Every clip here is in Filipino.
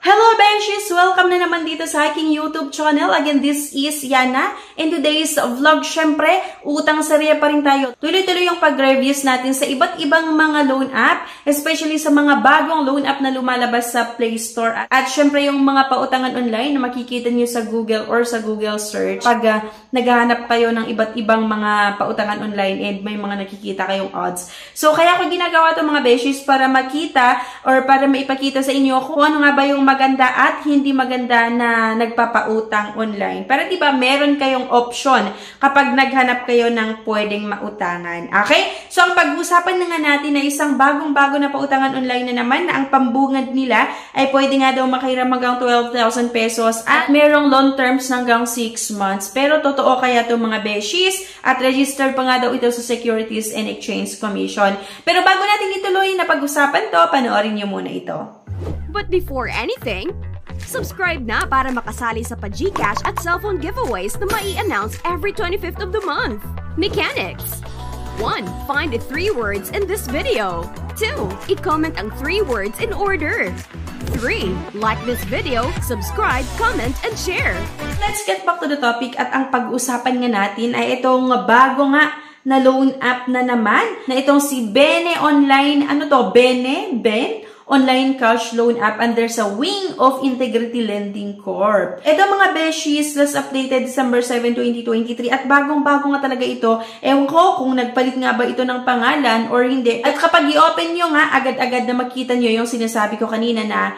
Hello Beshies! Welcome na naman dito sa aking YouTube channel. Again, this is Yana. In today's vlog, syempre, utang sariya pa rin tayo. Tuloy-tuloy yung pag-reviews natin sa iba't ibang mga loan app, especially sa mga bagong loan app na lumalabas sa Play Store. At syempre, yung mga pautangan online na makikita nyo sa Google or sa Google Search. Pag naghahanap kayo ng iba't ibang mga pautangan online and may mga nakikita kayong odds. So, kaya ko ginagawa itong mga Beshies para makita or para maipakita sa inyo kung ano nga ba yung maganda at hindi maganda na nagpapautang online. Para diba meron kayong option kapag naghanap kayo ng pwedeng mautangan. Okay? So, ang pag-usapan na nga natin na isang bagong-bago na pautangan online na naman na ang pambungad nila ay pwede nga daw makahiram hanggang 12,000 pesos at merong loan terms hanggang 6 months. Pero totoo kaya ito mga Beshies at registered pa nga daw ito sa Securities and Exchange Commission. Pero bago natin ituloy na pag-usapan to, panoorin nyo muna ito. But before anything, subscribe na para makasali sa pa-GCash at cellphone giveaways na mai-announce every 25th of the month. Mechanics. 1. Find the 3 words in this video. 2. I-comment ang 3 words in order. 3. Like this video, subscribe, comment, and share. Let's get back to the topic at ang pag-usapan nga natin ay itong bago nga na loan app na naman na itong si Bene Online. Ano to? Ben? Online cash loan app under sa Wing of Integrity Lending Corp. Ito mga Beshies, last updated December 7, 2023 at bagong-bago nga talaga ito. Ewan ko kung nagpalit nga ba ito ng pangalan or hindi. At kapag i-open nyo nga, agad-agad na makita nyo yung sinasabi ko kanina na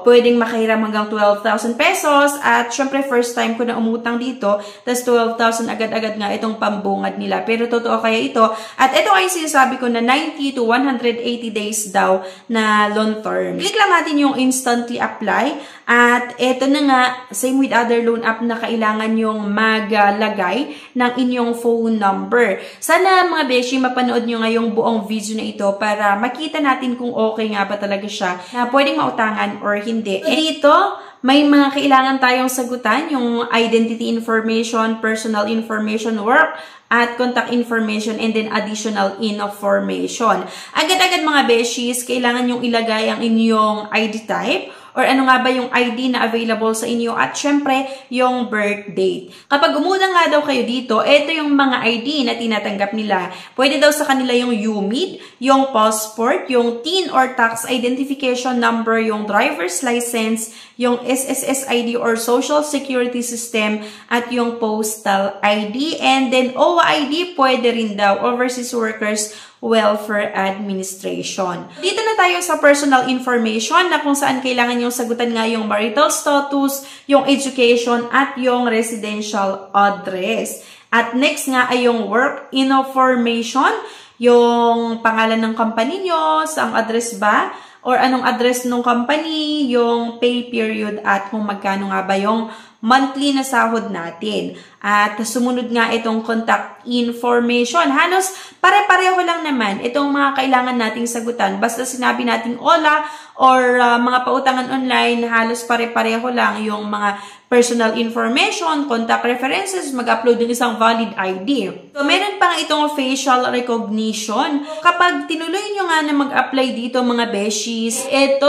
pwedeng makahiram hanggang 12,000 pesos at syempre first time ko na umutang dito, tas 12,000 agad-agad nga itong pambungad nila. Pero totoo kaya ito? At ito ay sinasabi ko na 90 to 180 days daw na loan term. Click lang natin yung instantly apply at ito na nga, same with other loan app na kailangan yung maglagay ng inyong phone number. Sana mga Beshi, mapanood nyo nga yung buong video na ito para makita natin kung okay nga ba talaga siya na pwedeng mautangan or hindi. Dito, may mga kailangan tayong sagutan, yung identity information, personal information, work, at contact information, and then additional information. Agad-agad mga Beshies, kailangan yung ilagay ang inyong ID type, or ano nga ba yung ID na available sa inyo at syempre yung birth date. Kapag umutang nga daw kayo dito, ito yung mga ID na tinatanggap nila. Pwede daw sa kanila yung UMID, yung passport, yung TIN or tax identification number, yung driver's license, yung SSS ID or Social Security System, at yung postal ID. And then OID pwede rin daw, Overseas Workers Welfare Administration. Dito na tayo sa personal information na kung saan kailangan yung sagutan nga yung marital status, yung education, at yung residential address. At next nga ay yung work information, yung pangalan ng company nyo, saang address ba, or anong address ng company, yung pay period, at kung magkano nga ba yung monthly na sahod natin. At sumunod nga itong contact information. Halos pare-pareho lang naman itong mga kailangan nating sagutan. Basta sinabi nating hola or mga pautangan online, halos pare-pareho lang yung mga personal information, contact references, mag-upload ng isang valid ID. So, meron pa nga itong facial recognition. Kapag tinuloy nyo nga na mag-apply dito mga Beshies, ito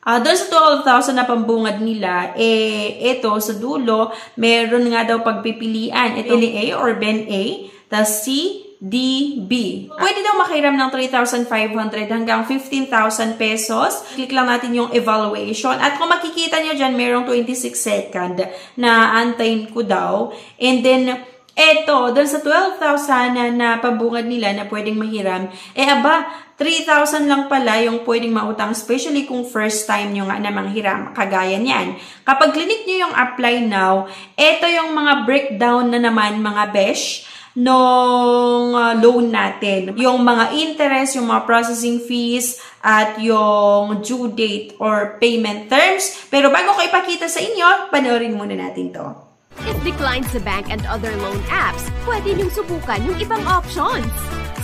doon sa 12,000 na pambungad nila, ito sa dulo, meron nga daw pagpipilian. Ito ni A or Ben A, tas C, D, B. Pwede daw makahiram ng 3,500 hanggang 15,000 pesos. Click lang natin yung evaluation. At kung makikita nyo dyan, merong 26 second na antayin ko daw. And then, eto, doon sa 12,000 na pambungad nila na pwedeng mahiram, 3,000 lang pala yung pwedeng mautang, especially kung first time nyo nga na manghiram, kagaya niyan. Kapag clinic nyo yung apply now, eto yung mga breakdown na naman mga Besh, nung loan natin. Yung mga interest, yung mga processing fees, at yung due date or payment terms. Pero bago ko ipakita sa inyo, panoorin muna natin to. If declined sa bank and other loan apps, pwede niyong subukan yung ibang options.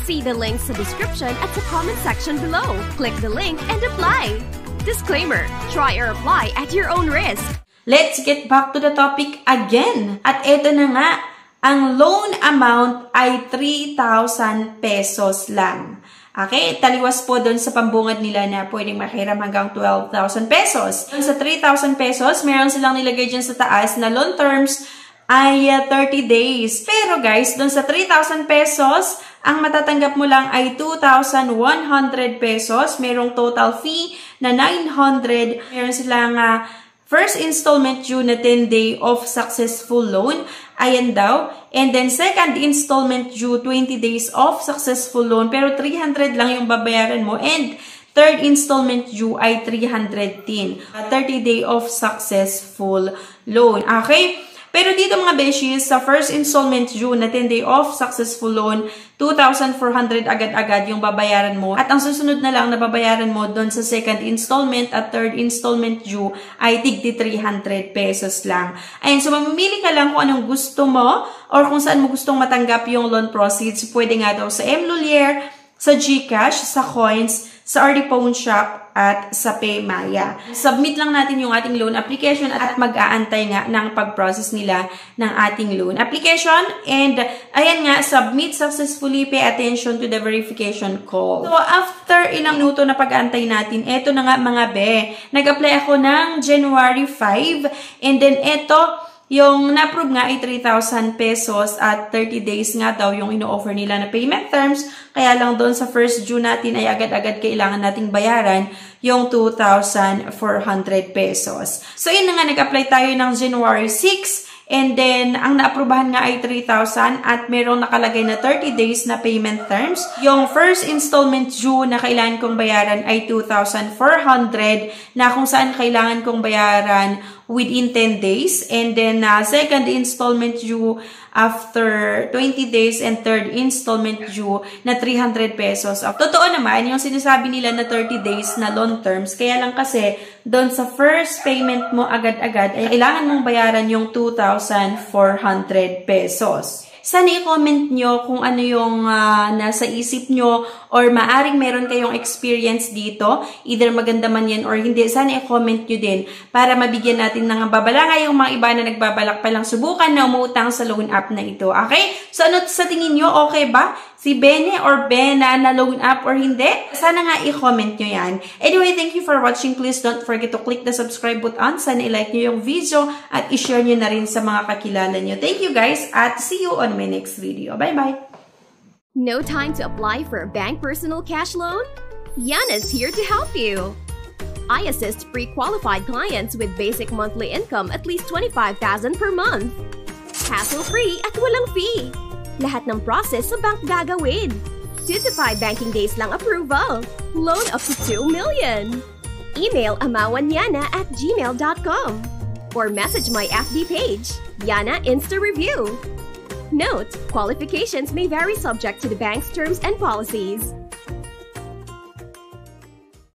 See the links sa description at sa comment section below. Click the link and apply. Disclaimer, try or apply at your own risk. Let's get back to the topic again. At eto na nga, ang loan amount ay 3,000 pesos lang. Okay, taliwas po doon sa pambungad nila na pwedeng makiram hanggang 12,000 pesos. Doon sa 3,000 pesos, meron silang nilagay dyan sa taas na loan terms ay 30 days. Pero guys, doon sa 3,000 pesos, ang matatanggap mo lang ay 2,100 pesos. Merong total fee na 900. Meron silang first installment due na 10-day of successful loan. Ayan daw. And then, second installment due, 20 days of successful loan. Pero 300 lang yung babayaran mo. And third installment due ay 310. 30-day of successful loan. Okay? Pero dito mga beshies, sa first installment due na 10-day of successful loan, 2,400 agad-agad yung babayaran mo. At ang susunod na lang na babayaran mo doon sa second installment at third installment due ay tigti 300 pesos lang. Ayun, so mamimili ka lang kung anong gusto mo or kung saan mo gustong matanggap yung loan proceeds. Pwede nga daw sa M. Lulier, sa GCash, sa Coins, sa RD Pawn Shop, at sa PayMaya. Submit lang natin yung ating loan application at mag-aantay nga ng pag-process nila ng ating loan application. And ayan nga, submit successfully, pay attention to the verification call. So after ilang minuto na pag-aantay natin, eto na nga mga be. Nag-apply ako ng January 5 and then eto, yung na-approve nga ay 3,000 pesos at 30 days nga daw yung ino-offer nila na payment terms. Kaya lang doon sa first due natin ay agad-agad kailangan nating bayaran yung 2,400 pesos. So yun na nga, nag-apply tayo ng January 6 and then ang na-aprubahan nga ay 3,000 at merong nakalagay na 30 days na payment terms. Yung first installment due na kailangan kong bayaran ay 2,400 na kung saan kailangan kong bayaran within 10 days. And then, second installment due after 20 days and third installment due na 300 pesos. Totoo naman, yung sinasabi nila na 30 days na loan terms. Kaya lang kasi, doon sa first payment mo agad-agad, ay kailangan mong bayaran yung 2,400 pesos. Sana i-comment nyo kung ano yung nasa isip nyo or maaring meron kayong experience dito. Either maganda man yan or hindi. Sana i-comment nyo din para mabigyan natin ng babala nga yung mga iba na nagbabalak palang subukan na umutang sa loan app na ito. Okay? So ano sa tingin nyo? Okay ba? Si Bene or Bena na loan app or hindi? Sana nga i-comment nyo yan. Anyway, thank you for watching. Please don't forget to click the subscribe button. Sana i-like nyo yung video at i-share nyo na rin sa mga kakilala nyo. Thank you guys at see you on my next video. Bye-bye! No time to apply for a bank personal cash loan? Yana's here to help you. I assist pre-qualified clients with basic monthly income at least 25,000 per month. Hassle-free at walang fee. Lahat ng process sa bank gagawin. 2 to 5 banking days lang approval. Loan up to 2 million. Email amawanyana@gmail.com or message my FB page, Yana Insta Review. Note, qualifications may vary subject to the bank's terms and policies.